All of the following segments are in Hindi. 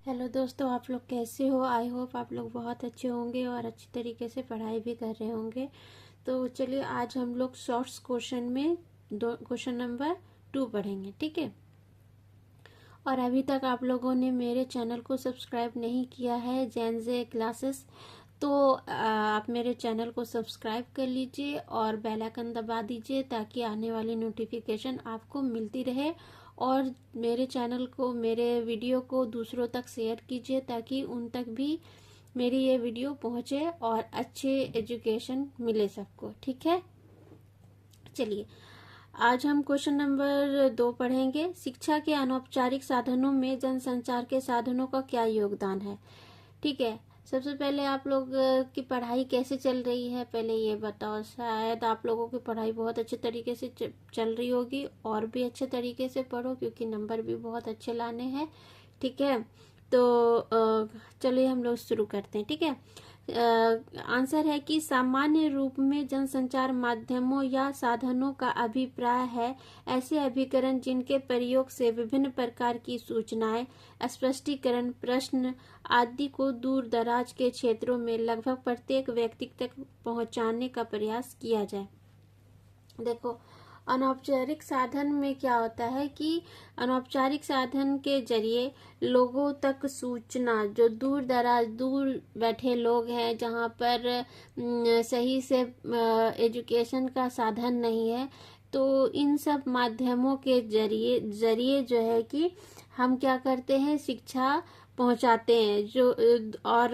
हेलो दोस्तों, आप लोग कैसे हो। आई होप आप लोग बहुत अच्छे होंगे और अच्छी तरीके से पढ़ाई भी कर रहे होंगे। तो चलिए आज हम लोग शॉर्ट्स क्वेश्चन में क्वेश्चन नंबर 2 पढ़ेंगे, ठीक है। और अभी तक आप लोगों ने मेरे चैनल को सब्सक्राइब नहीं किया है जेनजे क्लासेस, तो आप मेरे चैनल को सब्सक्राइब कर लीजिए और बेल आइकन दबा दीजिए ताकि आने वाली नोटिफिकेशन आपको मिलती रहे। और मेरे चैनल को, मेरे वीडियो को दूसरों तक शेयर कीजिए ताकि उन तक भी मेरी ये वीडियो पहुंचे और अच्छे एजुकेशन मिले सबको, ठीक है। चलिए आज हम क्वेश्चन नंबर 2 पढ़ेंगे। शिक्षा के अनौपचारिक साधनों में जनसंचार के साधनों का क्या योगदान है, ठीक है। सबसे पहले आप लोग की पढ़ाई कैसे चल रही है, पहले ये बताओ। शायद आप लोगों की पढ़ाई बहुत अच्छे तरीके से चल रही होगी, और भी अच्छे तरीके से पढ़ो क्योंकि नंबर भी बहुत अच्छे लाने हैं, ठीक है। तो चलिए हम लोग शुरू करते हैं, ठीक है। आंसर है कि सामान्य रूप में जनसंचार माध्यमों या साधनों का अभिप्राय है ऐसे अभिकरण जिनके प्रयोग से विभिन्न प्रकार की सूचनाएं, स्पष्टीकरण, प्रश्न आदि को दूर दराज के क्षेत्रों में लगभग प्रत्येक व्यक्ति तक पहुंचाने का प्रयास किया जाए। देखो, अनौपचारिक साधन में क्या होता है कि अनौपचारिक साधन के जरिए लोगों तक सूचना, जो दूर बैठे लोग हैं, जहाँ पर सही से एजुकेशन का साधन नहीं है, तो इन सब माध्यमों के जरिए जो है कि हम क्या करते हैं, शिक्षा पहुंचाते हैं। और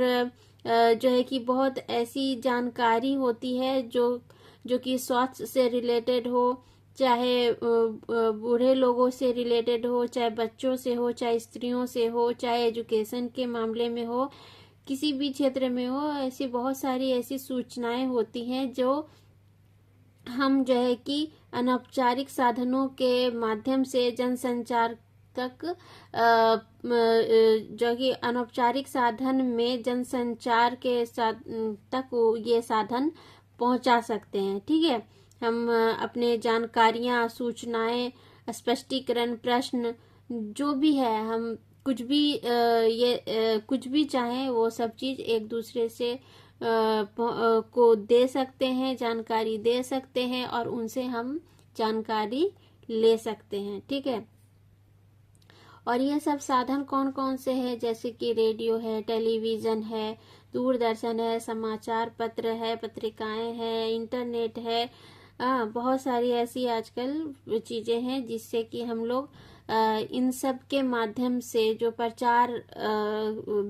जो है कि बहुत ऐसी जानकारी होती है जो कि स्वास्थ्य से रिलेटेड हो, चाहे बूढ़े लोगों से रिलेटेड हो, चाहे बच्चों से हो, चाहे स्त्रियों से हो, चाहे एजुकेशन के मामले में हो, किसी भी क्षेत्र में हो, ऐसी बहुत सारी ऐसी सूचनाएं होती हैं जो हम जो है कि अनौपचारिक साधनों के माध्यम से जनसंचार तक जो कि अनौपचारिक साधन में जनसंचार के तक ये साधन पहुंचा सकते हैं, ठीक है। हम अपने जानकारियां, सूचनाएं, स्पष्टीकरण, प्रश्न जो भी है, हम कुछ भी कुछ भी चाहें वो सब चीज एक दूसरे से को दे सकते हैं, जानकारी दे सकते हैं और उनसे हम जानकारी ले सकते हैं, ठीक है। और ये सब साधन कौन कौन से हैं, जैसे कि रेडियो है, टेलीविजन है, दूरदर्शन है, समाचार पत्र है, पत्रिकाएं हैं, इंटरनेट है। बहुत सारी ऐसी आजकल चीजें हैं जिससे कि हम लोग इन सब के माध्यम से जो प्रचार,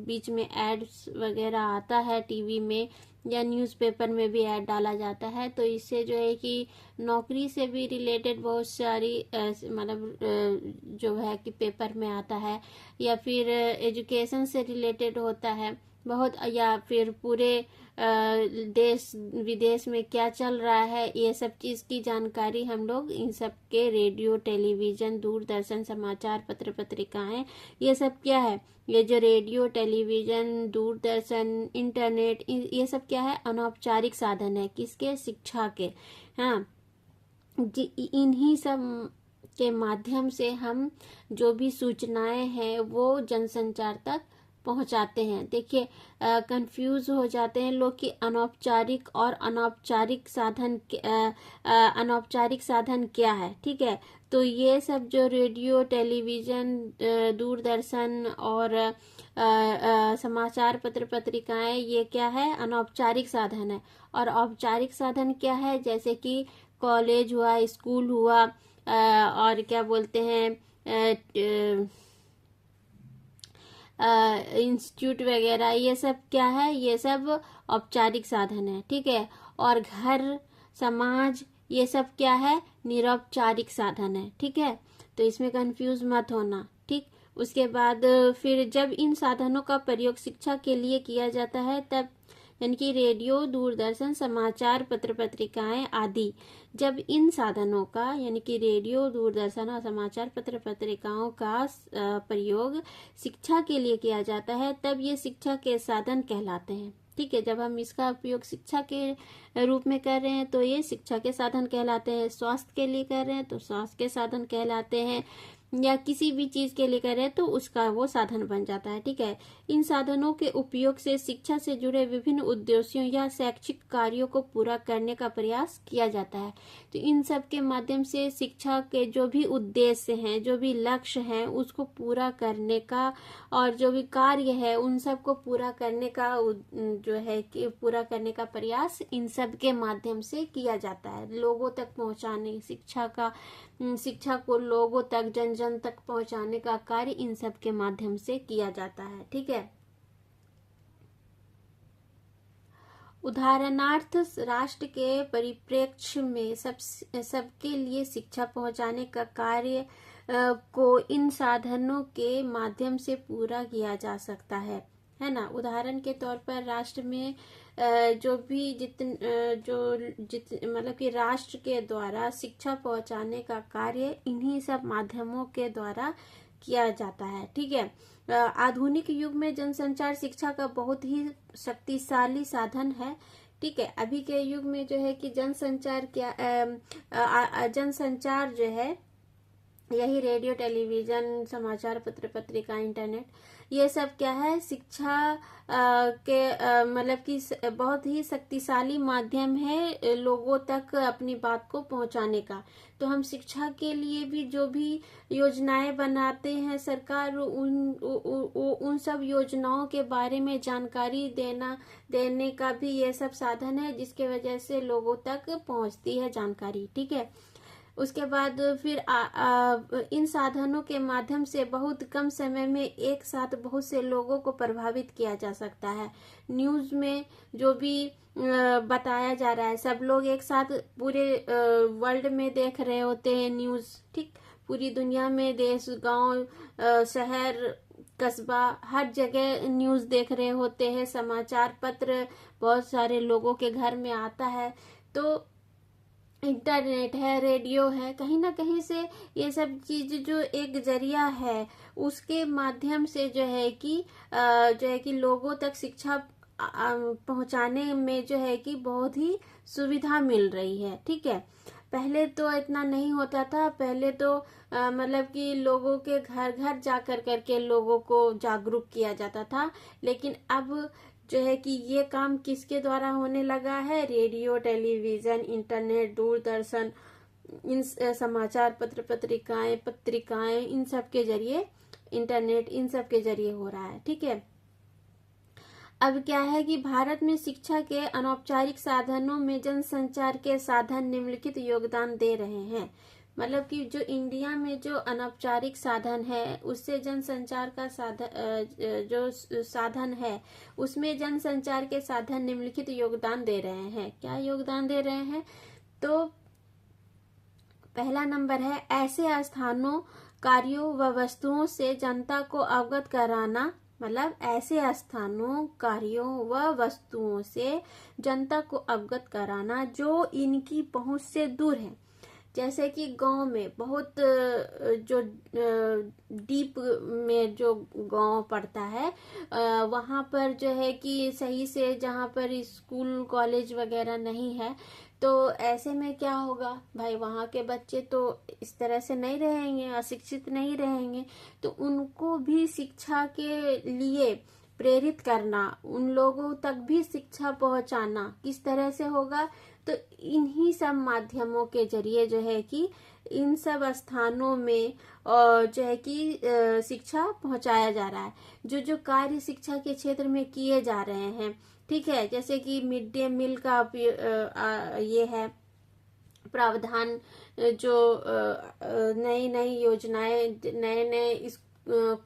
बीच में एड्स वगैरह आता है टीवी में या न्यूज़पेपर में भी ऐड डाला जाता है, तो इससे जो है कि नौकरी से भी रिलेटेड बहुत सारी मतलब जो है कि पेपर में आता है, या फिर एजुकेशन से रिलेटेड होता है बहुत, या फिर पूरे देश विदेश में क्या चल रहा है, ये सब चीज की जानकारी हम लोग इन सब के रेडियो, टेलीविजन, दूरदर्शन, समाचार पत्र, पत्रिकाएं, ये सब क्या है, ये जो रेडियो, टेलीविजन, दूरदर्शन, इंटरनेट, ये सब क्या है, अनौपचारिक साधन है किसके, शिक्षा के। हाँ, इन्हीं सब के माध्यम से हम जो भी सूचनाएं हैं वो जनसंचार तक पहुंचाते हैं। देखिए, कंफ्यूज हो जाते हैं लोग कि अनौपचारिक और अनौपचारिक साधन क्या है, ठीक है। तो ये सब जो रेडियो, टेलीविजन, दूरदर्शन और समाचार पत्र, पत्रिकाएं, ये क्या है, अनौपचारिक साधन है। और औपचारिक साधन क्या है, जैसे कि कॉलेज हुआ, स्कूल हुआ, और क्या बोलते हैं, इंस्टीट्यूट वगैरह, ये सब क्या है, ये सब औपचारिक साधन है, ठीक है। और घर, समाज, ये सब क्या है, निरौपचारिक साधन है, ठीक है। तो इसमें कंफ्यूज मत होना, ठीक। उसके बाद फिर जब इन साधनों का प्रयोग शिक्षा के लिए किया जाता है, तब यानी कि रेडियो, दूरदर्शन, समाचार पत्र, पत्रिकाएं आदि, जब इन साधनों का यानी कि रेडियो, दूरदर्शन और समाचार पत्र, पत्रिकाओं का प्रयोग शिक्षा के लिए किया जाता है, तब ये शिक्षा के साधन कहलाते हैं, ठीक है। जब हम इसका उपयोग शिक्षा के रूप में कर रहे हैं तो ये शिक्षा के साधन कहलाते हैं, स्वास्थ्य के लिए कर रहे हैं तो स्वास्थ्य के साधन कहलाते हैं, या किसी भी चीज के लिए करे तो उसका वो साधन बन जाता है। ठीक है, इन साधनों के उपयोग से शिक्षा से जुड़े विभिन्न उद्देश्यों या शैक्षिक कार्यों को पूरा करने का प्रयास किया जाता है। तो इन सब के माध्यम से शिक्षा के जो भी उद्देश्य हैं, जो भी लक्ष्य हैं, उसको पूरा करने का और जो भी कार्य है उन सब को पूरा करने का जो है कि पूरा करने का प्रयास इन सब के माध्यम से किया जाता है। लोगों तक पहुंचाने, शिक्षा को लोगों तक, जन जन तक पहुंचाने का कार्य इन सब के माध्यम से किया जाता है। ठीक है, उदाहरणार्थ राष्ट्र के परिप्रेक्ष्य में सबके लिए शिक्षा पहुंचाने का कार्य को इन साधनों के माध्यम से पूरा किया जा सकता है ना। उदाहरण के तौर पर राष्ट्र में जो भी मतलब कि राष्ट्र के द्वारा शिक्षा पहुंचाने का कार्य इन्हीं सब माध्यमों के द्वारा किया जाता है। ठीक है, आधुनिक युग में जनसंचार शिक्षा का बहुत ही शक्तिशाली साधन है। ठीक है, अभी के युग में जो है कि जनसंचार जनसंचार जो है यही रेडियो, टेलीविजन, समाचार पत्र, पत्रिका, इंटरनेट, ये सब क्या है, शिक्षा के मतलब कि बहुत ही शक्तिशाली माध्यम है लोगों तक अपनी बात को पहुंचाने का। तो हम शिक्षा के लिए भी जो भी योजनाएं बनाते हैं सरकार, उन सब योजनाओं के बारे में जानकारी देने का भी ये सब साधन है, जिसके वजह से लोगों तक पहुंचती है जानकारी। ठीक है, उसके बाद फिर इन साधनों के माध्यम से बहुत कम समय में एक साथ बहुत से लोगों को प्रभावित किया जा सकता है। न्यूज में जो भी बताया जा रहा है, सब लोग एक साथ पूरे वर्ल्ड में देख रहे होते हैं न्यूज। ठीक, पूरी दुनिया में देश, गांव, शहर, कस्बा, हर जगह न्यूज देख रहे होते हैं। समाचार पत्र बहुत सारे लोगों के घर में आता है। तो इंटरनेट है, रेडियो है, कहीं ना कहीं से ये सब चीज जो एक जरिया है, उसके माध्यम से जो है कि लोगों तक शिक्षा पहुंचाने में जो है कि बहुत ही सुविधा मिल रही है। ठीक है, पहले तो इतना नहीं होता था। पहले तो मतलब कि लोगों के घर घर जाकर करके लोगों को जागरूक किया जाता था, लेकिन अब जो है कि ये काम किसके द्वारा होने लगा है, रेडियो, टेलीविजन, इंटरनेट, दूरदर्शन, इन समाचार पत्र, पत्रिकाएं, इन सब के जरिए, इंटरनेट, इन सब के जरिए हो रहा है। ठीक है, अब क्या है कि भारत में शिक्षा के अनौपचारिक साधनों में जनसंचार के साधन निम्नलिखित योगदान दे रहे हैं। मतलब कि जो इंडिया में जो अनौपचारिक साधन है, उससे जनसंचार का साधन है, उसमें जनसंचार के साधन निम्नलिखित योगदान दे रहे हैं। क्या योगदान दे रहे हैं? तो पहला नंबर है, ऐसे स्थानों, कार्यों व वस्तुओं से जनता को अवगत कराना। मतलब ऐसे स्थानों, कार्यों व वस्तुओं से जनता को अवगत कराना जो इनकी पहुंच से दूर है। जैसे कि गांव में बहुत जो डीप में जो गांव पड़ता है, वहां पर जो है कि सही से जहां पर स्कूल कॉलेज वगैरह नहीं है, तो ऐसे में क्या होगा भाई, वहां के बच्चे तो इस तरह से नहीं रहेंगे, अशिक्षित नहीं रहेंगे। तो उनको भी शिक्षा के लिए प्रेरित करना, उन लोगों तक भी शिक्षा पहुंचाना किस तरह से होगा? तो इन्हीं सब माध्यमों के जरिए जो है कि इन सब स्थानों में जो है कि शिक्षा पहुंचाया जा रहा है। जो कार्य शिक्षा के क्षेत्र में किए जा रहे हैं, ठीक है, जैसे कि मिड डे मील का ये है प्रावधान, जो नई नई योजनाएं, नए नए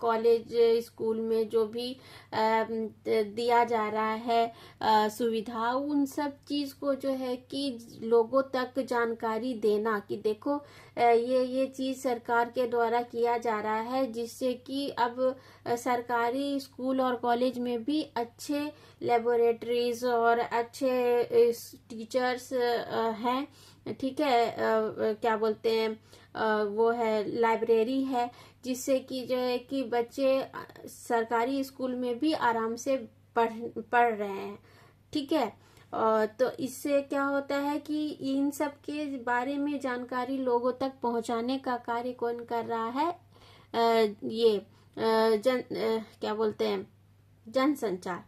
कॉलेज, स्कूल में जो भी दिया जा रहा है सुविधा, उन सब चीज को जो है कि लोगों तक जानकारी देना कि देखो ये चीज सरकार के द्वारा किया जा रहा है, जिससे कि अब सरकारी स्कूल और कॉलेज में भी अच्छे लेबोरेटरीज और अच्छे टीचर्स हैं। ठीक है, क्या बोलते हैं, वो है लाइब्रेरी है, जिससे कि जो है कि बच्चे सरकारी स्कूल में भी आराम से पढ़ रहे हैं। ठीक है, तो इससे क्या होता है कि इन सब के बारे में जानकारी लोगों तक पहुंचाने का कार्य कौन कर रहा है? ये क्या बोलते हैं, जनसंचार।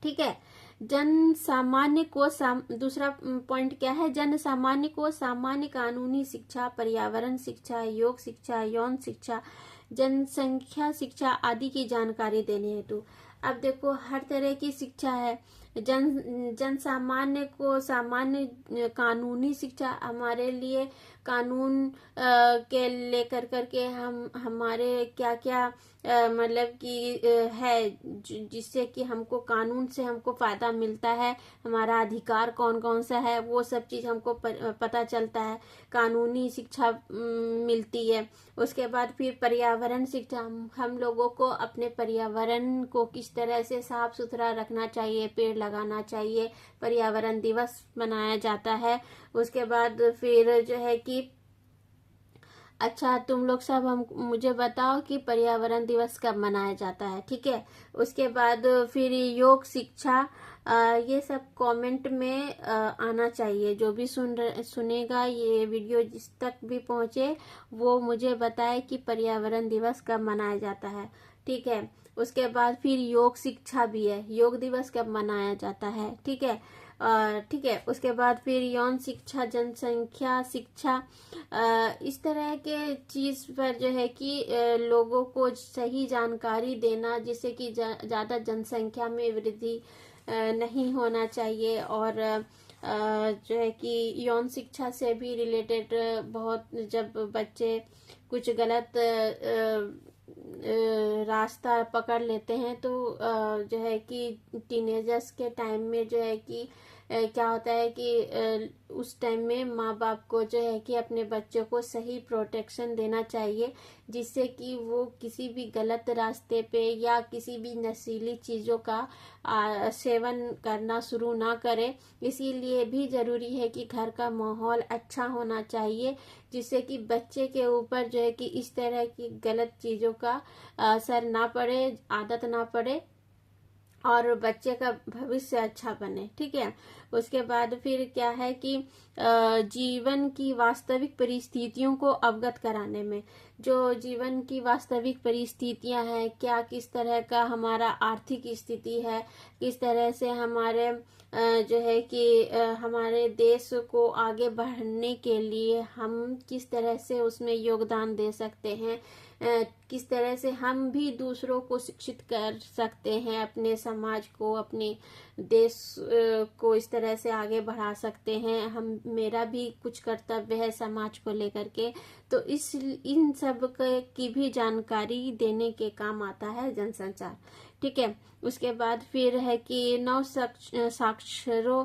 ठीक है, जन सामान्य को दूसरा पॉइंट क्या है, जन सामान्य को सामान्य कानूनी शिक्षा, पर्यावरण शिक्षा, योग शिक्षा, यौन शिक्षा, जनसंख्या शिक्षा आदि की जानकारी देने हेतु। अब देखो हर तरह की शिक्षा है। जन सामान्य को सामान्य कानूनी शिक्षा, हमारे लिए कानून के लेकर करके हम हमारे क्या क्या मतलब कि है जिससे कि हमको कानून से हमको फायदा मिलता है, हमारा अधिकार कौन कौन सा है, वो सब चीज हमको पता चलता है, कानूनी शिक्षा मिलती है। उसके बाद फिर पर्यावरण शिक्षा, हम लोगों को अपने पर्यावरण को किस तरह से साफ सुथरा रखना चाहिए, पेड़ लगाना चाहिए, पर्यावरण दिवस मनाया जाता है। उसके बाद फिर जो है कि अच्छा तुम लोग सब हम मुझे बताओ कि पर्यावरण दिवस कब मनाया जाता है। ठीक है, उसके बाद फिर योग शिक्षा, ये सब कमेंट में आना चाहिए। जो भी सुनेगा ये वीडियो, जिस तक भी पहुंचे वो मुझे बताए कि पर्यावरण दिवस कब मनाया जाता है। ठीक है, उसके बाद फिर योग शिक्षा भी है, योग दिवस कब मनाया जाता है। ठीक है, ठीक है, उसके बाद फिर यौन शिक्षा, जनसंख्या शिक्षा, इस तरह के चीज पर जो है कि लोगों को सही जानकारी देना, जिससे कि ज्यादा जनसंख्या में वृद्धि नहीं होना चाहिए। और जो है कि यौन शिक्षा से भी रिलेटेड बहुत, जब बच्चे कुछ गलत रास्ता पकड़ लेते हैं तो जो है कि टीनेजर्स के टाइम में जो है कि क्या होता है कि उस टाइम में माँ बाप को जो है कि अपने बच्चों को सही प्रोटेक्शन देना चाहिए, जिससे कि वो किसी भी गलत रास्ते पे या किसी भी नशीली चीजों का सेवन करना शुरू ना करे। इसीलिए भी जरूरी है कि घर का माहौल अच्छा होना चाहिए, जिससे कि बच्चे के ऊपर जो है कि इस तरह की गलत चीजों का असर ना पड़े, आदत ना पड़े, और बच्चे का भविष्य अच्छा बने। ठीक है, उसके बाद फिर क्या है कि जीवन की वास्तविक परिस्थितियों को अवगत कराने में, जो जीवन की वास्तविक परिस्थितियां हैं, क्या किस तरह का हमारा आर्थिक स्थिति है, किस तरह से हमारे जो है कि हमारे देश को आगे बढ़ने के लिए हम किस तरह से उसमें योगदान दे सकते हैं, किस तरह से हम भी दूसरों को शिक्षित कर सकते हैं, अपने समाज को, अपने देश को इस तरह से आगे बढ़ा सकते हैं। हम, मेरा भी कुछ कर्तव्य है समाज को लेकर के, तो इन सब की भी जानकारी देने के काम आता है जनसंचार। ठीक है, उसके बाद फिर है कि नव साक्षरों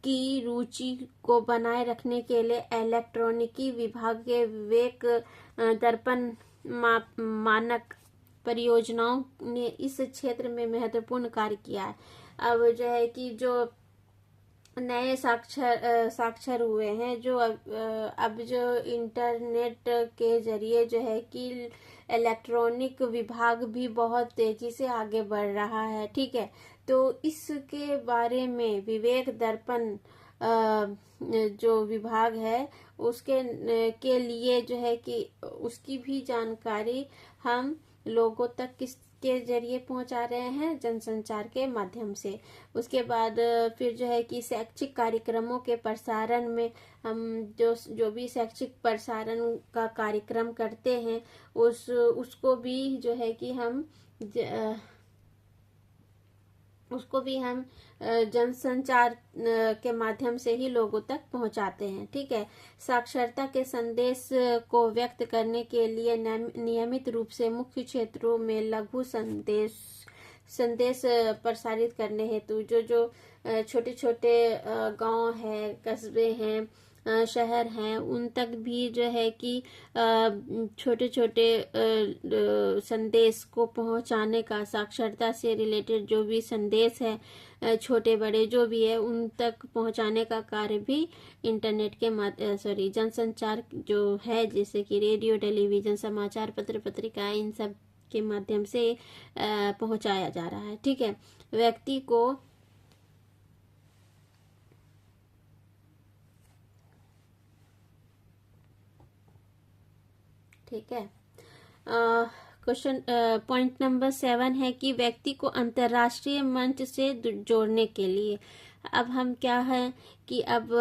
की रुचि को बनाए रखने के लिए इलेक्ट्रॉनिकी विभाग के विवेक दर्पण मानक परियोजनाओं ने इस क्षेत्र में महत्वपूर्ण कार्य किया है। अब जो है कि जो नए साक्षर हुए हैं, जो अब जो इंटरनेट के जरिए जो है कि इलेक्ट्रॉनिक विभाग भी बहुत तेजी से आगे बढ़ रहा है। ठीक है, तो इसके बारे में विवेक दर्पण जो विभाग है उसके के लिए जो है कि उसकी भी जानकारी हम लोगों तक किसके जरिए पहुंचा रहे हैं, जनसंचार के माध्यम से। उसके बाद फिर जो है कि शैक्षिक कार्यक्रमों के प्रसारण में हम जो भी शैक्षिक प्रसारण का कार्यक्रम करते हैं उसको भी जो है कि हम जनसंचार के माध्यम से ही लोगों तक पहुंचाते हैं। ठीक है, साक्षरता के संदेश को व्यक्त करने के लिए नियमित रूप से मुख्य क्षेत्रों में लघु संदेश प्रसारित करने हेतु जो छोटे छोटे गांव है, कस्बे हैं, शहर हैं, उन तक भी जो है कि छोटे छोटे संदेश को पहुंचाने का, साक्षरता से रिलेटेड जो भी संदेश है छोटे बड़े जो भी है उन तक पहुंचाने का कार्य भी इंटरनेट के जनसंचार जो है, जैसे कि रेडियो, टेलीविजन, समाचार पत्र, पत्रिका, इन सब के माध्यम से पहुंचाया जा रहा है। ठीक है, व्यक्ति को ठीक है, क्वेश्चन पॉइंट नंबर 7 है कि व्यक्ति को अंतर्राष्ट्रीय मंच से जोड़ने के लिए। अब हम क्या है कि अब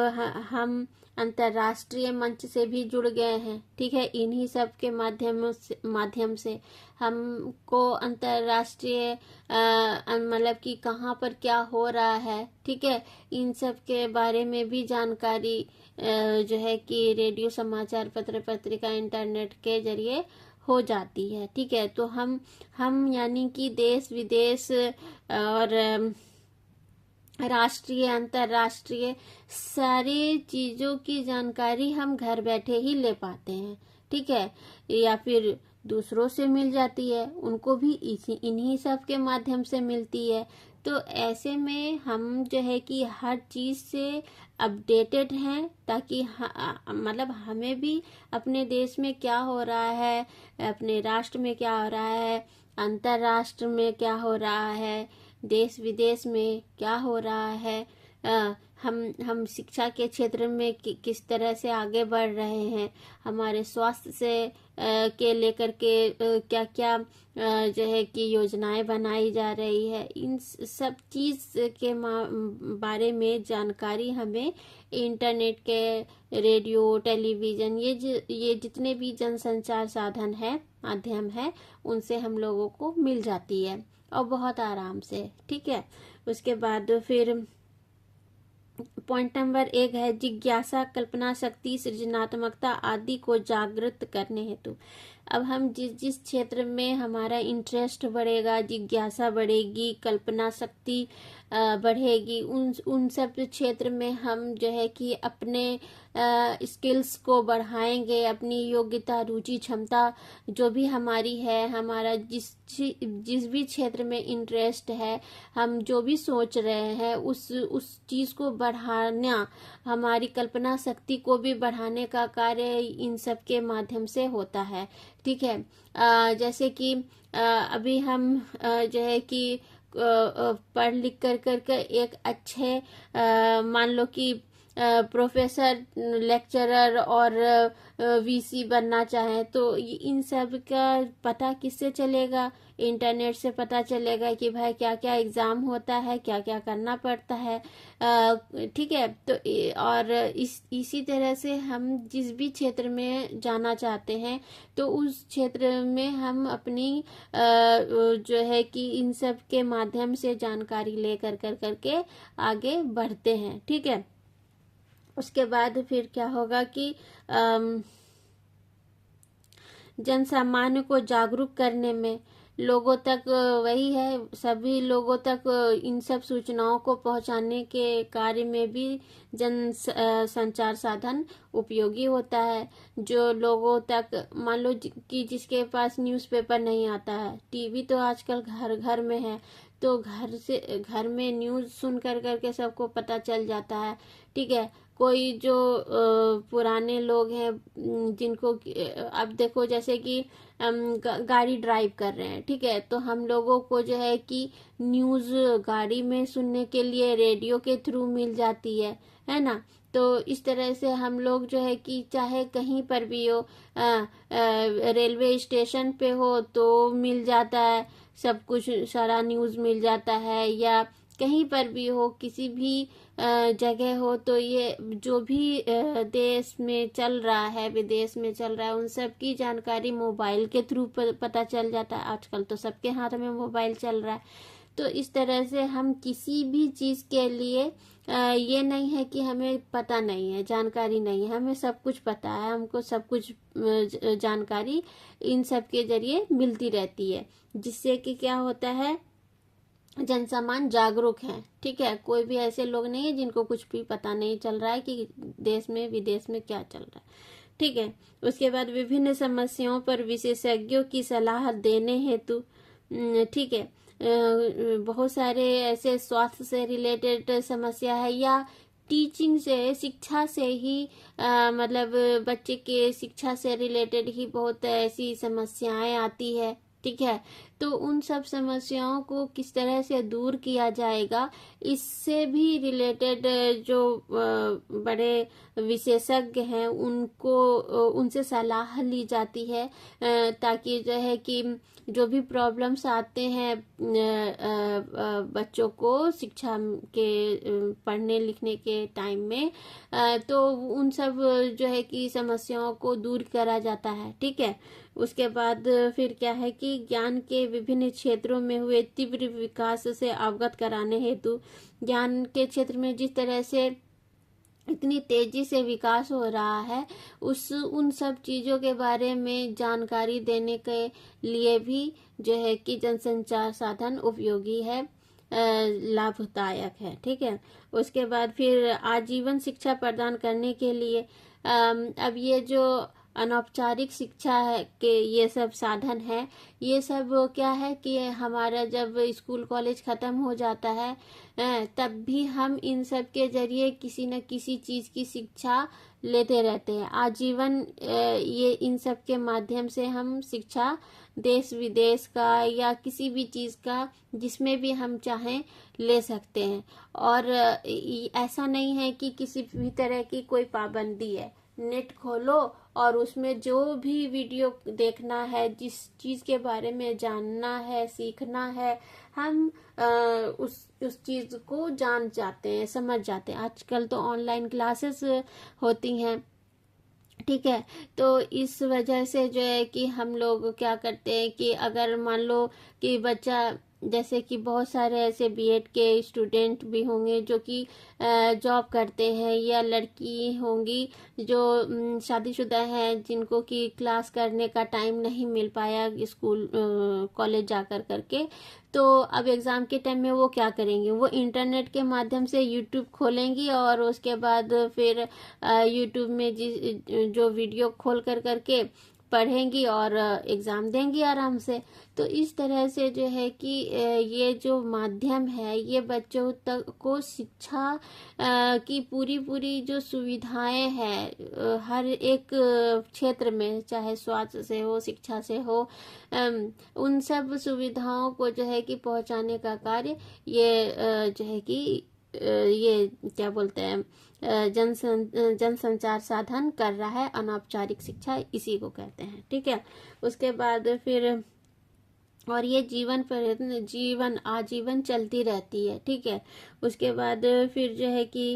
हम अंतर्राष्ट्रीय मंच से भी जुड़ गए हैं, ठीक है। इन्हीं सब के माध्यम से हमको अंतर्राष्ट्रीय मतलब कि कहाँ पर क्या हो रहा है, ठीक है, इन सब के बारे में भी जानकारी जो है कि रेडियो, समाचार पत्र, पत्रिका, इंटरनेट के जरिए हो जाती है, ठीक है। तो हम यानी कि देश विदेश और राष्ट्रीय, अंतर्राष्ट्रीय सारी चीज़ों की जानकारी हम घर बैठे ही ले पाते हैं, ठीक है। या फिर दूसरों से मिल जाती है, उनको भी इन्हीं सब के माध्यम से मिलती है। तो ऐसे में हम जो है कि हर चीज़ से अपडेटेड हैं, ताकि मतलब हमें भी अपने देश में क्या हो रहा है, अपने राष्ट्र में क्या हो रहा है, अंतर्राष्ट्र में क्या हो रहा है, देश विदेश में क्या हो रहा है, हम शिक्षा के क्षेत्र में किस तरह से आगे बढ़ रहे हैं, हमारे स्वास्थ्य से के लेकर के क्या क्या जो है कि योजनाएं बनाई जा रही है, इन सब चीज़ के बारे में जानकारी हमें इंटरनेट के, रेडियो, टेलीविज़न, ये जितने भी जनसंचार साधन है, माध्यम है, उनसे हम लोगों को मिल जाती है और बहुत आराम से, ठीक है। उसके बाद फिर पॉइंट नंबर 1 है जिज्ञासा, कल्पना शक्ति, सृजनात्मकता आदि को जागृत करने हेतु। अब हम जिस क्षेत्र में हमारा इंटरेस्ट बढ़ेगा, जिज्ञासा बढ़ेगी, कल्पना शक्ति बढ़ेगी, उन सब क्षेत्र में हम जो है कि अपने स्किल्स को बढ़ाएंगे, अपनी योग्यता, रुचि, क्षमता जो भी हमारी है, हमारा जिस भी क्षेत्र में इंटरेस्ट है, हम जो भी सोच रहे हैं उस चीज़ को बढ़ाना, हमारी कल्पना शक्ति को भी बढ़ाने का कार्य इन सब के माध्यम से होता है, ठीक है। जैसे कि अभी हम जो है कि पढ़ लिख कर एक अच्छे मान लो कि प्रोफेसर, लेक्चरर और वीसी बनना चाहें, तो इन सब का पता किससे चलेगा? इंटरनेट से पता चलेगा कि भाई क्या क्या एग्ज़ाम होता है, क्या क्या करना पड़ता है, ठीक है। तो और इसी तरह से हम जिस भी क्षेत्र में जाना चाहते हैं, तो उस क्षेत्र में हम अपनी जो है कि इन सब के माध्यम से जानकारी ले करके आगे बढ़ते हैं, ठीक है। उसके बाद फिर क्या होगा कि जनसामान्य को जागरूक करने में, लोगों तक वही है, सभी लोगों तक इन सब सूचनाओं को पहुंचाने के कार्य में भी जन संचार साधन उपयोगी होता है। जो लोगों तक, मान लो कि जिसके पास न्यूज़पेपर नहीं आता है, टीवी तो आजकल घर घर में है, तो घर में न्यूज़ सुन करके सबको पता चल जाता है, ठीक है। कोई जो पुराने लोग हैं जिनको अब देखो जैसे कि गाड़ी ड्राइव कर रहे हैं, ठीक है, तो हम लोगों को जो है कि न्यूज़ गाड़ी में सुनने के लिए रेडियो के थ्रू मिल जाती है ना। तो इस तरह से हम लोग जो है कि चाहे कहीं पर भी हो, रेलवे स्टेशन पे हो तो मिल जाता है सब कुछ, सारा न्यूज़ मिल जाता है, या कहीं पर भी हो, किसी भी जगह हो, तो ये जो भी देश में चल रहा है, विदेश में चल रहा है, उन सब की जानकारी मोबाइल के थ्रू पता चल जाता है। आजकल तो सबके हाथ में मोबाइल चल रहा है। तो इस तरह से हम किसी भी चीज़ के लिए ये नहीं है कि हमें पता नहीं है, जानकारी नहीं है, हमें सब कुछ पता है, हमको सब कुछ जानकारी इन सब के जरिए मिलती रहती है, जिससे कि क्या होता है, जनसामान्य जागरूक हैं, ठीक है। कोई भी ऐसे लोग नहीं है जिनको कुछ भी पता नहीं चल रहा है कि देश में विदेश में क्या चल रहा है, ठीक है। उसके बाद विभिन्न समस्याओं पर विशेषज्ञों की सलाह देने हेतु, ठीक है, बहुत सारे ऐसे स्वास्थ्य से रिलेटेड समस्या है, या टीचिंग से, शिक्षा से ही मतलब बच्चे के शिक्षा से रिलेटेड ही बहुत ऐसी समस्याएं आती है, ठीक है। तो उन सब समस्याओं को किस तरह से दूर किया जाएगा, इससे भी रिलेटेड जो बड़े विशेषज्ञ हैं उनको उनसे सलाह ली जाती है, ताकि जो है कि जो भी प्रॉब्लम्स आते हैं बच्चों को शिक्षा के पढ़ने लिखने के टाइम में, तो उन सब जो है कि समस्याओं को दूर करा जाता है, ठीक है। उसके बाद फिर क्या है कि ज्ञान के विभिन्न क्षेत्रों में हुए तीव्र विकास से अवगत कराने हेतु ज्ञान के क्षेत्र में जिस तरह से इतनी तेजी से विकास हो रहा है, उन सब चीजों के बारे में जानकारी देने के लिए भी जो है कि जनसंचार साधन उपयोगी है, लाभदायक है, ठीक है। उसके बाद फिर आजीवन शिक्षा प्रदान करने के लिए अब ये जो अनौपचारिक शिक्षा है के ये सब साधन है, ये सब क्या है कि हमारा जब स्कूल कॉलेज खत्म हो जाता है तब भी हम इन सब के जरिए किसी न किसी चीज की शिक्षा लेते रहते हैं आजीवन। ये इन सब के माध्यम से हम शिक्षा देश विदेश का या किसी भी चीज का जिसमें भी हम चाहें ले सकते हैं। और ऐसा नहीं है कि किसी भी तरह की कोई पाबंदी है, नेट खोलो और उसमें जो भी वीडियो देखना है, जिस चीज के बारे में जानना है, सीखना है, हम उस चीज को जान जाते हैं, समझ जाते हैं। आजकल तो ऑनलाइन क्लासेस होती हैं, ठीक है। तो इस वजह से जो है कि हम लोग क्या करते हैं कि अगर मान लो कि बच्चा, जैसे कि बहुत सारे ऐसे बीएड के स्टूडेंट भी होंगे जो कि जॉब करते हैं, या लड़की होंगी जो शादीशुदा हैं जिनको कि क्लास करने का टाइम नहीं मिल पाया स्कूल कॉलेज जाकर करके, तो अब एग्ज़ाम के टाइम में वो क्या करेंगे, वो इंटरनेट के माध्यम से यूट्यूब खोलेंगी और उसके बाद फिर यूट्यूब में जो वीडियो खोल कर करके पढ़ेंगी और एग्ज़ाम देंगी आराम से। तो इस तरह से जो है कि ये जो माध्यम है ये बच्चों तक को शिक्षा की पूरी जो सुविधाएं हैं हर एक क्षेत्र में, चाहे स्वास्थ्य से हो, शिक्षा से हो, उन सब सुविधाओं को जो है कि पहुंचाने का कार्य ये जो है कि ये क्या बोलते हैं जनसंचार साधन कर रहा है। अनौपचारिक शिक्षा इसी को कहते हैं, ठीक है। उसके बाद फिर और ये जीवन आजीवन चलती रहती है, ठीक है। उसके बाद फिर जो है कि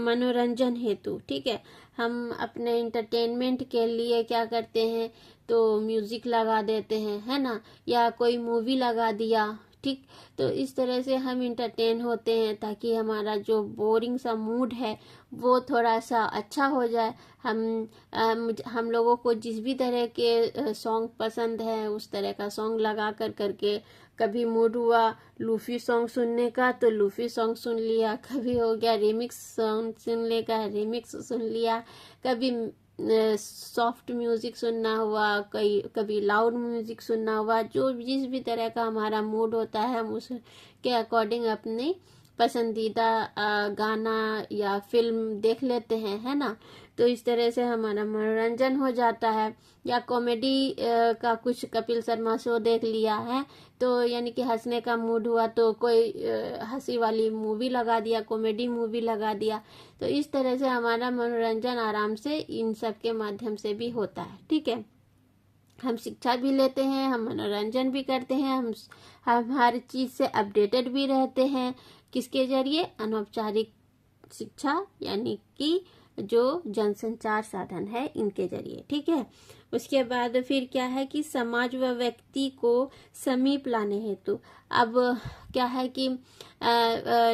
मनोरंजन हेतु, ठीक है, हम अपने इंटरटेनमेंट के लिए क्या करते हैं, तो म्यूजिक लगा देते हैं, है ना, या कोई मूवी लगा दिया, ठीक। तो इस तरह से हम इंटरटेन होते हैं ताकि हमारा जो बोरिंग सा मूड है वो थोड़ा सा अच्छा हो जाए। हम लोगों को जिस भी तरह के सॉन्ग पसंद है उस तरह का सॉन्ग लगा कर करके, कभी मूड हुआ लूफी सॉन्ग सुनने का तो लूफी सॉन्ग सुन लिया, कभी हो गया रिमिक्स सॉन्ग सुनने का, रिमिक्स सुन लिया, कभी सॉफ्ट म्यूजिक सुनना हुआ, कभी लाउड म्यूजिक सुनना हुआ, जो जिस भी तरह का हमारा मूड होता है हम उसके अकॉर्डिंग अपनी पसंदीदा गाना या फिल्म देख लेते हैं, है ना। तो इस तरह से हमारा मनोरंजन हो जाता है। या कॉमेडी का कुछ कपिल शर्मा शो देख लिया है, तो यानी कि हंसने का मूड हुआ तो कोई हंसी वाली मूवी लगा दिया, कॉमेडी मूवी लगा दिया। तो इस तरह से हमारा मनोरंजन आराम से इन सब के माध्यम से भी होता है, ठीक है। हम शिक्षा भी लेते हैं, हम मनोरंजन भी करते हैं, हम हर चीज से अपडेटेड भी रहते हैं। किसके जरिए? अनौपचारिक शिक्षा यानी कि जो जनसंचार साधन है इनके जरिए, ठीक है। उसके बाद फिर क्या है कि समाज व व्यक्ति को समीप लाने हेतु अब क्या है कि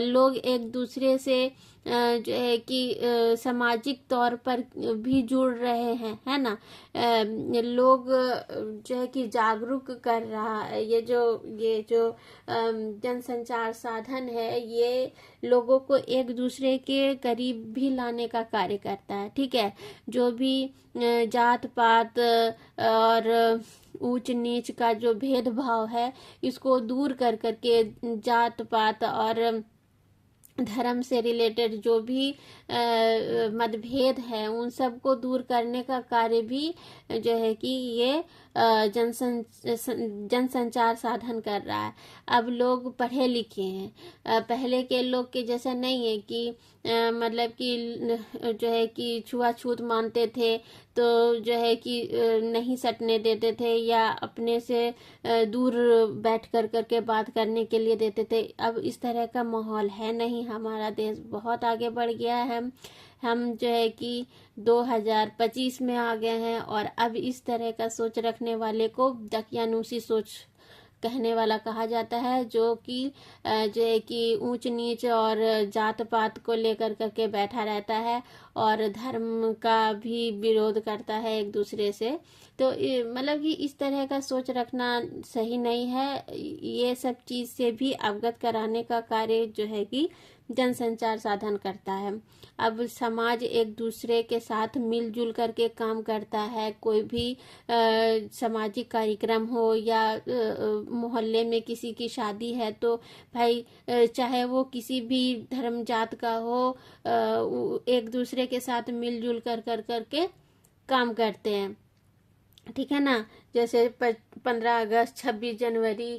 लोग एक दूसरे से जो है कि सामाजिक तौर पर भी जुड़ रहे हैं, है ना। लोग जो है कि जागरूक कर रहा है, ये जो जनसंचार साधन है ये लोगों को एक दूसरे के करीब भी लाने का कार्य करता है, ठीक है। जो भी जात पात और ऊंच नीच का जो भेदभाव है इसको दूर कर करके जात पात और धर्म से रिलेटेड जो भी मतभेद है उन सब को दूर करने का कार्य भी जो है कि ये जनसंचार साधन कर रहा है। अब लोग पढ़े लिखे हैं, पहले के लोग के जैसा नहीं है कि मतलब कि जो है कि छुआछूत मानते थे, तो जो है कि नहीं सटने देते थे या अपने से दूर बैठ करके बात करने के लिए देते थे। अब इस तरह का माहौल है नहीं, हमारा देश बहुत आगे बढ़ गया है। हम जो है कि 2025 में आ गए हैं और अब इस तरह का सोच रखने वाले को दकियानूसी सोच कहने वाला कहा जाता है, जो कि जो है कि ऊंच नीच और जात पात को लेकर करके बैठा रहता है और धर्म का भी विरोध करता है एक दूसरे से। तो मतलब कि इस तरह का सोच रखना सही नहीं है। ये सब चीज़ से भी अवगत कराने का कार्य जो है कि जनसंचार साधन करता है। अब समाज एक दूसरे के साथ मिलजुल करके काम करता है। कोई भी सामाजिक कार्यक्रम हो या मोहल्ले में किसी की शादी है, तो भाई चाहे वो किसी भी धर्म जात का हो, एक दूसरे के साथ मिलजुल करके काम करते हैं, ठीक है ना। जैसे 15 अगस्त, 26 जनवरी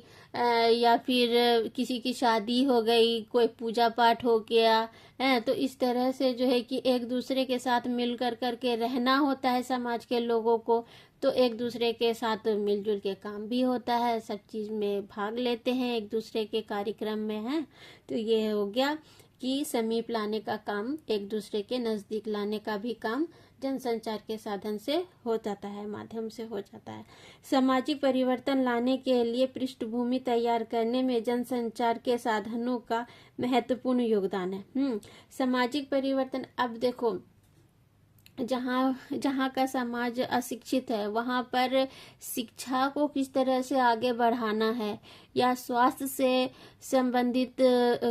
या फिर किसी की शादी हो गई, कोई पूजा पाठ हो गया है, तो इस तरह से जो है कि एक दूसरे के साथ मिल करके रहना होता है समाज के लोगों को। तो एक दूसरे के साथ मिलजुल के काम भी होता है, सब चीज़ में भाग लेते हैं एक दूसरे के कार्यक्रम में है। तो ये हो गया कि समीप लाने का काम, एक दूसरे के नज़दीक लाने का भी काम जनसंचार के साधन से हो जाता है, माध्यम से हो जाता है। सामाजिक परिवर्तन लाने के लिए पृष्ठभूमि तैयार करने में जनसंचार के साधनों का महत्वपूर्ण योगदान है। सामाजिक परिवर्तन, अब देखो जहाँ का समाज अशिक्षित है, वहाँ पर शिक्षा को किस तरह से आगे बढ़ाना है, या स्वास्थ्य से संबंधित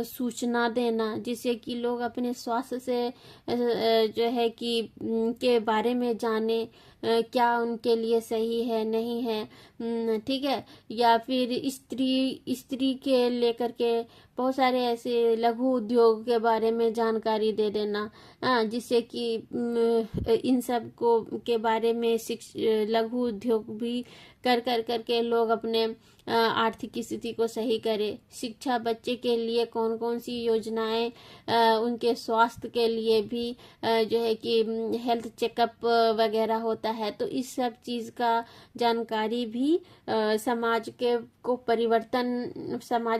सूचना देना, जिससे कि लोग अपने स्वास्थ्य से जो है कि के बारे में जाने, क्या उनके लिए सही है नहीं है, ठीक है। या फिर स्त्री के लेकर के बहुत सारे ऐसे लघु उद्योग के बारे में जानकारी दे देना, जिससे कि इन सब को के बारे में लघु उद्योग भी करके लोग अपने आर्थिक स्थिति को सही करे। शिक्षा बच्चे के लिए कौन कौन सी योजनाएं, उनके स्वास्थ्य के लिए भी जो है कि हेल्थ चेकअप वगैरह होता है, तो इस सब चीज़ का जानकारी भी समाज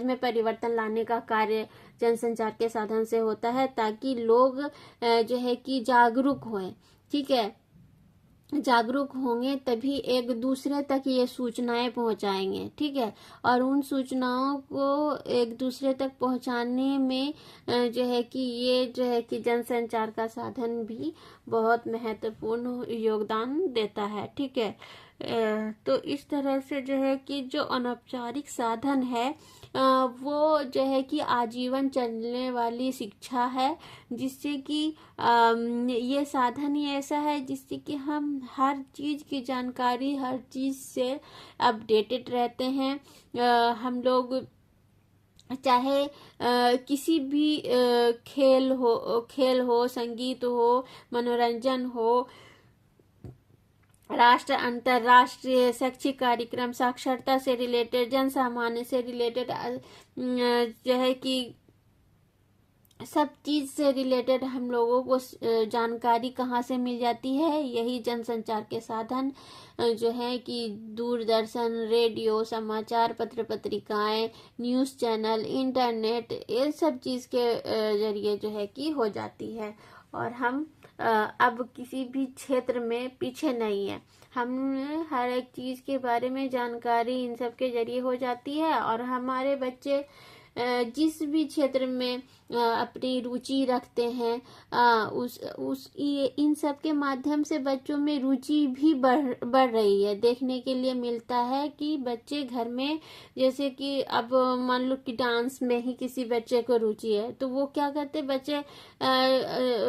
में परिवर्तन लाने का कार्य जनसंचार के साधन से होता है, ताकि लोग जो है कि जागरूक हों, ठीक है। जागरूक होंगे तभी एक दूसरे तक ये सूचनाएं पहुंचाएंगे, ठीक है। और उन सूचनाओं को एक दूसरे तक पहुंचाने में जो है कि ये जो है कि जनसंचार का साधन भी बहुत महत्वपूर्ण योगदान देता है, ठीक है। तो इस तरह से जो है कि जो अनौपचारिक साधन है वो जो है कि आजीवन चलने वाली शिक्षा है, जिससे कि ये साधन ही ऐसा है जिससे कि हम हर चीज़ की जानकारी, हर चीज़ से अपडेटेड रहते हैं। हम लोग चाहे किसी भी खेल हो, संगीत हो, मनोरंजन हो, राष्ट्र अंतर्राष्ट्रीय शैक्षिक कार्यक्रम, साक्षरता से रिलेटेड, जन सामान्य से रिलेटेड जो है कि सब चीज़ से रिलेटेड हम लोगों को जानकारी कहाँ से मिल जाती है, यही जनसंचार के साधन जो है कि दूरदर्शन, रेडियो, समाचार पत्र पत्रिकाएं, न्यूज़ चैनल, इंटरनेट, ये सब चीज़ के जरिए जो है कि हो जाती है। और हम अब किसी भी क्षेत्र में पीछे नहीं है, हम हर एक चीज़ के बारे में जानकारी इन सब के जरिए हो जाती है। और हमारे बच्चे जिस भी क्षेत्र में अपनी रुचि रखते हैं, इन सब के माध्यम से बच्चों में रुचि भी बढ़ रही है। देखने के लिए मिलता है कि बच्चे घर में, जैसे कि अब मान लो कि डांस में ही किसी बच्चे को रुचि है, तो वो क्या करते, बच्चे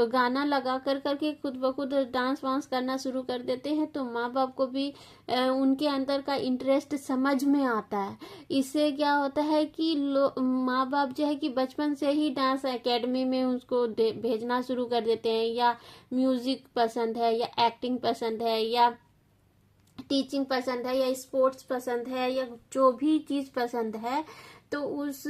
गाना लगा करके खुद ब खुद डांस वांस करना शुरू कर देते हैं। तो माँ बाप को भी उनके अंदर का इंटरेस्ट समझ में आता है। इससे क्या होता है कि माँ बाप जो है कि बचपन से ही डांस एकेडमी में उसको भेजना शुरू कर देते हैं, या म्यूजिक पसंद है, या एक्टिंग पसंद है, या टीचिंग पसंद है या स्पोर्ट्स पसंद है या जो भी चीज पसंद है, तो उस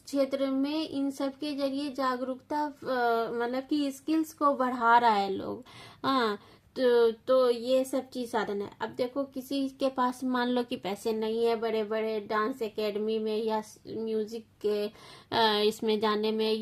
क्षेत्र में इन सब के जरिए जागरूकता मतलब कि स्किल्स को बढ़ा रहा है लोग। हाँ, तो ये सब चीज साधन है। अब देखो किसी के पास मान लो कि पैसे नहीं है बड़े बड़े डांस एकेडमी में या म्यूजिक के इसमें जाने में,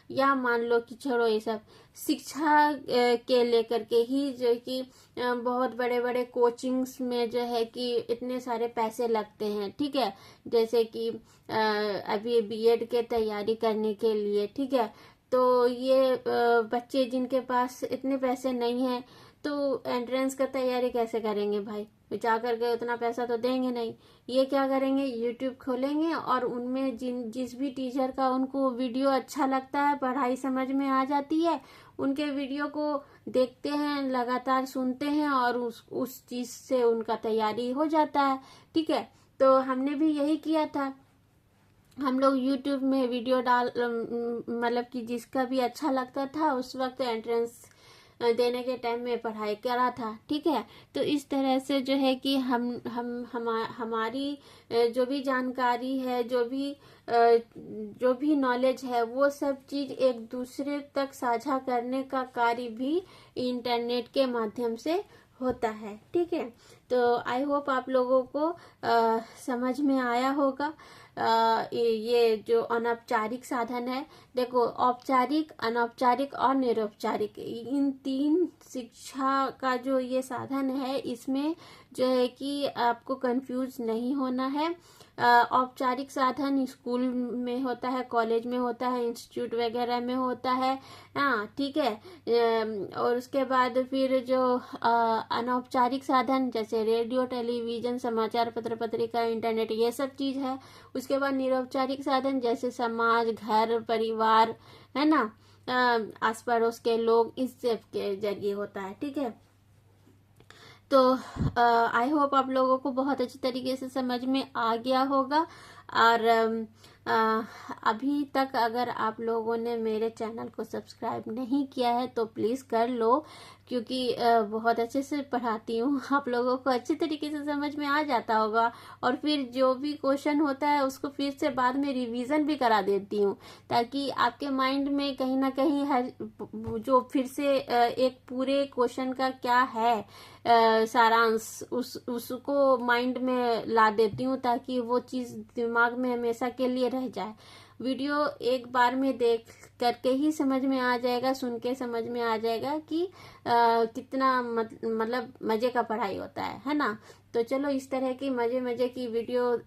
या मान लो कि छोड़ो ये सब, शिक्षा के लेकर के ही जो कि बहुत बड़े बड़े कोचिंग्स में जो है कि इतने सारे पैसे लगते हैं, ठीक है। जैसे कि अभी बीएड के तैयारी करने के लिए, ठीक है, तो ये बच्चे जिनके पास इतने पैसे नहीं है तो एंट्रेंस का तैयारी कैसे करेंगे भाई, जा करके उतना पैसा तो देंगे नहीं। ये क्या करेंगे, यूट्यूब खोलेंगे और उनमें जिस भी टीचर का उनको वीडियो अच्छा लगता है, पढ़ाई समझ में आ जाती है, उनके वीडियो को देखते हैं, लगातार सुनते हैं और उस चीज से उनका तैयारी हो जाता है, ठीक है। तो हमने भी यही किया था, हम लोग यूट्यूब में वीडियो डाल मतलब कि जिसका भी अच्छा लगता था उस वक्त एंट्रेंस देने के टाइम में पढ़ाई करा था, ठीक है। तो इस तरह से जो है कि हमारी जो भी जानकारी है, जो भी नॉलेज है, वो सब चीज एक दूसरे तक साझा करने का कार्य भी इंटरनेट के माध्यम से होता है, ठीक है। तो आई होप आप लोगों को समझ में आया होगा। ये जो अनौपचारिक साधन है, देखो औपचारिक, अनौपचारिक और निरौपचारिक, इन 3 शिक्षा का जो ये साधन है, इसमें जो है कि आपको कंफ्यूज नहीं होना है। औपचारिक साधन स्कूल में होता है, कॉलेज में होता है, इंस्टीट्यूट वगैरह में होता है, हाँ, ठीक है। और उसके बाद फिर जो अनौपचारिक साधन जैसे रेडियो, टेलीविजन, समाचार पत्र, पत्रिका, इंटरनेट, ये सब चीज है। उसके बाद निरौपचारिक साधन जैसे समाज, घर, परिवार, है ना, आस पड़ोस के लोग, इस सब के जरिए होता है, ठीक है। तो आई होप आप लोगों को बहुत अच्छी तरीके से समझ में आ गया होगा। और अभी तक अगर आप लोगों ने मेरे चैनल को सब्सक्राइब नहीं किया है तो प्लीज कर लो, क्योंकि बहुत अच्छे से पढ़ाती हूँ, आप लोगों को अच्छी तरीके से समझ में आ जाता होगा। और फिर जो भी क्वेश्चन होता है उसको फिर से बाद में रिवीजन भी करा देती हूँ, ताकि आपके माइंड में कहीं ना कहीं हर जो फिर से एक पूरे क्वेश्चन का क्या है सारांश, उसको माइंड में ला देती हूँ, ताकि वो चीज दिमाग में हमेशा के लिए रह जाए। वीडियो एक बार में देख करके ही समझ में आ जाएगा, सुन के समझ में आ जाएगा कि कितना मतलब मजे का पढ़ाई होता है ना। तो चलो इस तरह की मजे की वीडियो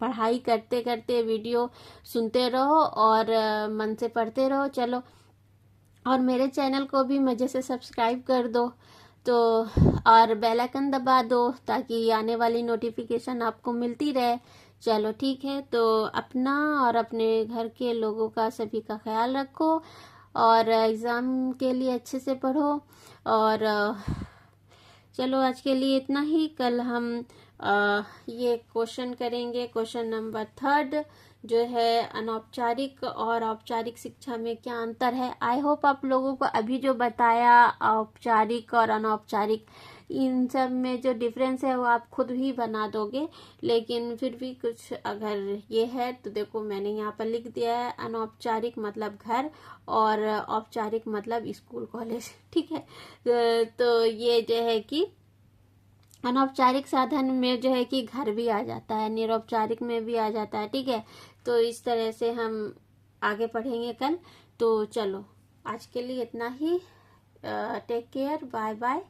पढ़ाई करते करते वीडियो सुनते रहो और मन से पढ़ते रहो। चलो, और मेरे चैनल को भी मजे से सब्सक्राइब कर दो, तो और बेल आइकन दबा दो ताकि आने वाली नोटिफिकेशन आपको मिलती रहे। चलो ठीक है, तो अपना और अपने घर के लोगों का, सभी का ख्याल रखो और एग्ज़ाम के लिए अच्छे से पढ़ो। और चलो आज के लिए इतना ही। कल हम ये क्वेश्चन करेंगे, क्वेश्चन नंबर 3 जो है अनौपचारिक और औपचारिक शिक्षा में क्या अंतर है। आई होप आप लोगों को अभी जो बताया औपचारिक और अनौपचारिक, इन सब में जो डिफरेंस है वो आप खुद ही बना दोगे, लेकिन फिर भी कुछ अगर ये है तो देखो मैंने यहाँ पर लिख दिया है, अनौपचारिक मतलब घर और औपचारिक मतलब स्कूल कॉलेज, ठीक है। तो ये जो है कि अनौपचारिक साधन में जो है कि घर भी आ जाता है, निरौपचारिक में भी आ जाता है, ठीक है। तो इस तरह से हम आगे पढ़ेंगे कल। तो चलो आज के लिए इतना ही। Take care, bye bye.